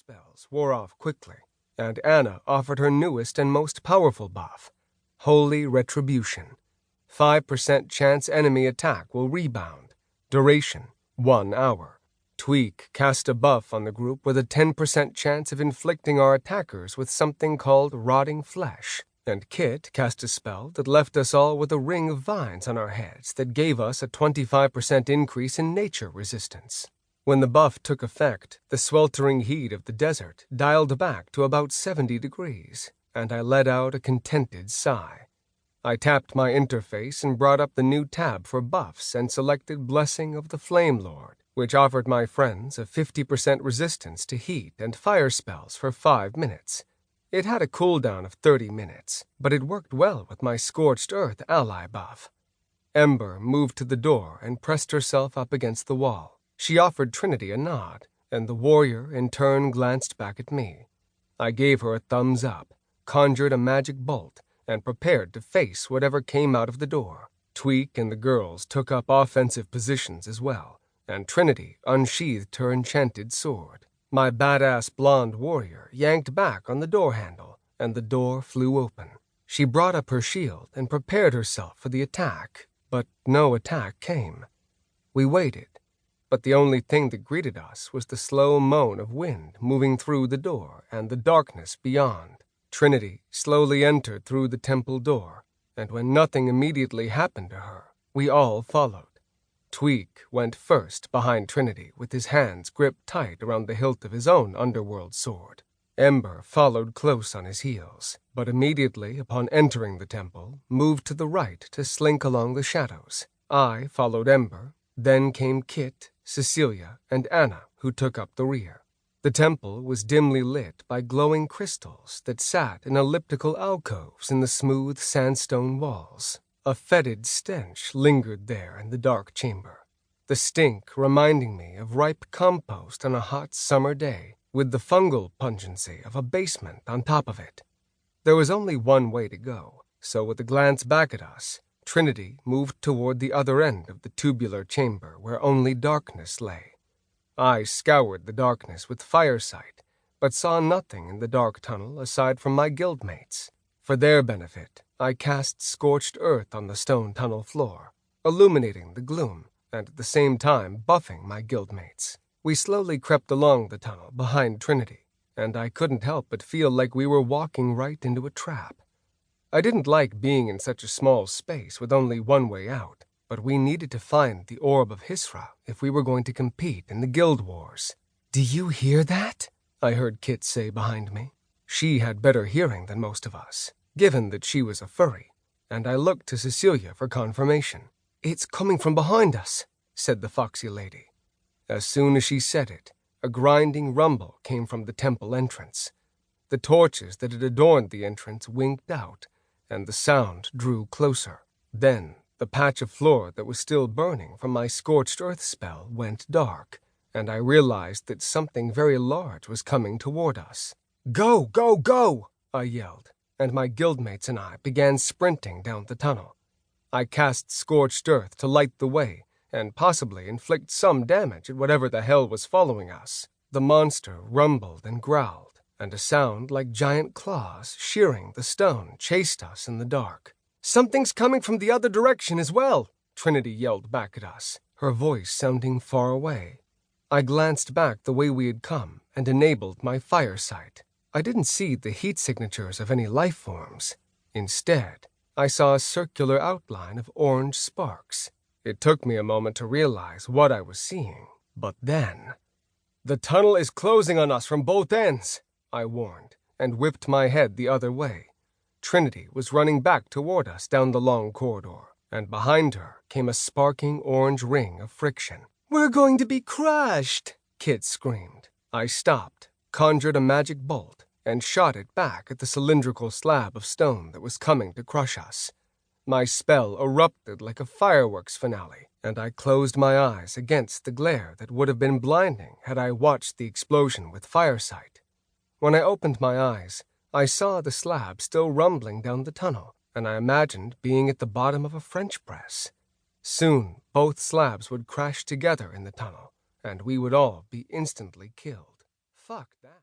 spells wore off quickly, and Anna offered her newest and most powerful buff, Holy Retribution. 5% chance enemy attack will rebound. Duration, 1 hour. Tweak cast a buff on the group with a 10% chance of inflicting our attackers with something called Rotting Flesh, and Kit cast a spell that left us all with a ring of vines on our heads that gave us a 25% increase in nature resistance. When the buff took effect, the sweltering heat of the desert dialed back to about 70 degrees, and I let out a contented sigh. I tapped my interface and brought up the new tab for buffs and selected Blessing of the Flame Lord, which offered my friends a 50% resistance to heat and fire spells for 5 minutes. It had a cooldown of 30 minutes, but it worked well with my Scorched Earth ally buff. Ember moved to the door and pressed herself up against the wall. She offered Trinity a nod, and the warrior in turn glanced back at me. I gave her a thumbs up, conjured a magic bolt, and prepared to face whatever came out of the door. Tweak and the girls took up offensive positions as well, and Trinity unsheathed her enchanted sword. My badass blonde warrior yanked back on the door handle, and the door flew open. She brought up her shield and prepared herself for the attack, but no attack came. We waited, but the only thing that greeted us was the slow moan of wind moving through the door and the darkness beyond. Trinity slowly entered through the temple door, and when nothing immediately happened to her, we all followed. Tweak went first behind Trinity with his hands gripped tight around the hilt of his own underworld sword. Ember followed close on his heels, but immediately upon entering the temple, moved to the right to slink along the shadows. I followed Ember, then came Kit, Cecilia, and Anna, who took up the rear. The temple was dimly lit by glowing crystals that sat in elliptical alcoves in the smooth sandstone walls. A fetid stench lingered there in the dark chamber, the stink reminding me of ripe compost on a hot summer day, with the fungal pungency of a basement on top of it. There was only one way to go, so with a glance back at us, Trinity moved toward the other end of the tubular chamber where only darkness lay. I scoured the darkness with firesight, but saw nothing in the dark tunnel aside from my guildmates. For their benefit, I cast Scorched Earth on the stone tunnel floor, illuminating the gloom and at the same time buffing my guildmates. We slowly crept along the tunnel behind Trinity, and I couldn't help but feel like we were walking right into a trap. I didn't like being in such a small space with only one way out, but we needed to find the Orb of Hisra if we were going to compete in the Guild Wars. "Do you hear that?" I heard Kit say behind me. She had better hearing than most of us, given that she was a furry, and I looked to Cecilia for confirmation. "It's coming from behind us," said the foxy lady. As soon as she said it, a grinding rumble came from the temple entrance. The torches that had adorned the entrance winked out, and the sound drew closer. Then the patch of floor that was still burning from my Scorched Earth spell went dark, and I realized that something very large was coming toward us. "Go, go, go!" I yelled, and my guildmates and I began sprinting down the tunnel. I cast Scorched Earth to light the way and possibly inflict some damage at whatever the hell was following us. The monster rumbled and growled, and a sound like giant claws shearing the stone chased us in the dark. "Something's coming from the other direction as well," Trinity yelled back at us, her voice sounding far away. I glanced back the way we had come and enabled my firesight. I didn't see the heat signatures of any life forms. Instead, I saw a circular outline of orange sparks. It took me a moment to realize what I was seeing, but then... "The tunnel is closing on us from both ends," I warned, and whipped my head the other way. Trinity was running back toward us down the long corridor, and behind her came a sparking orange ring of friction. "We're going to be crushed!" Kit screamed. I stopped, conjured a magic bolt, and shot it back at the cylindrical slab of stone that was coming to crush us. My spell erupted like a fireworks finale, and I closed my eyes against the glare that would have been blinding had I watched the explosion with firesight. When I opened my eyes, I saw the slab still rumbling down the tunnel, and I imagined being at the bottom of a French press. Soon, both slabs would crash together in the tunnel, and we would all be instantly killed. Fuck that.